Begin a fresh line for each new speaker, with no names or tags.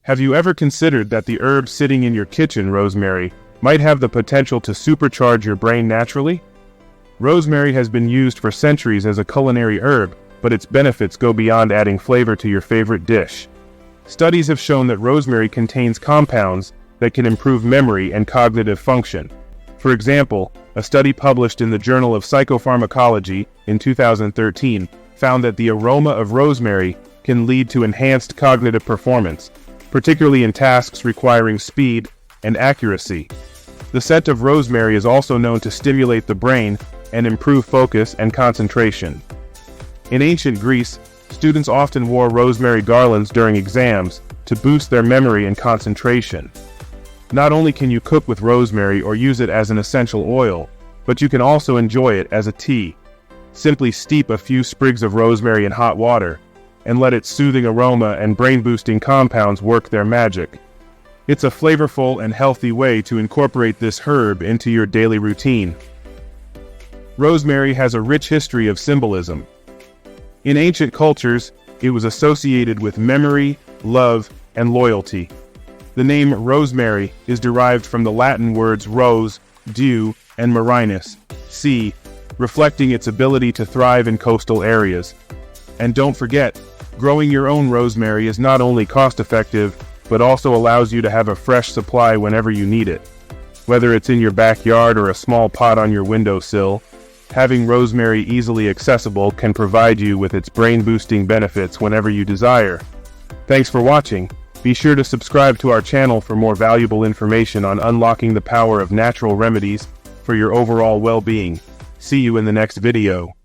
Have you ever considered that the herb sitting in your kitchen, rosemary, might have the potential to supercharge your brain naturally? Rosemary has been used for centuries as a culinary herb, but its benefits go beyond adding flavor to your favorite dish. Studies have shown that rosemary contains compounds that can improve memory and cognitive function. For example, a study published in the Journal of Psychopharmacology in 2013 found that the aroma of rosemary can lead to enhanced cognitive performance, particularly in tasks requiring speed and accuracy. The scent of rosemary is also known to stimulate the brain and improve focus and concentration. In ancient Greece, students often wore rosemary garlands during exams to boost their memory and concentration. Not only can you cook with rosemary or use it as an essential oil, but you can also enjoy it as a tea. Simply steep a few sprigs of rosemary in hot water, and let its soothing aroma and brain-boosting compounds work their magic. It's a flavorful and healthy way to incorporate this herb into your daily routine. Rosemary has a rich history of symbolism. In ancient cultures, it was associated with memory, love, and loyalty. The name rosemary is derived from the Latin words rose, dew, and marinus, sea, reflecting its ability to thrive in coastal areas. And don't forget, growing your own rosemary is not only cost-effective, but also allows you to have a fresh supply whenever you need it. Whether it's in your backyard or a small pot on your windowsill, having rosemary easily accessible can provide you with its brain-boosting benefits whenever you desire. Thanks for watching. Be sure to subscribe to our channel for more valuable information on unlocking the power of natural remedies for your overall well-being. See you in the next video.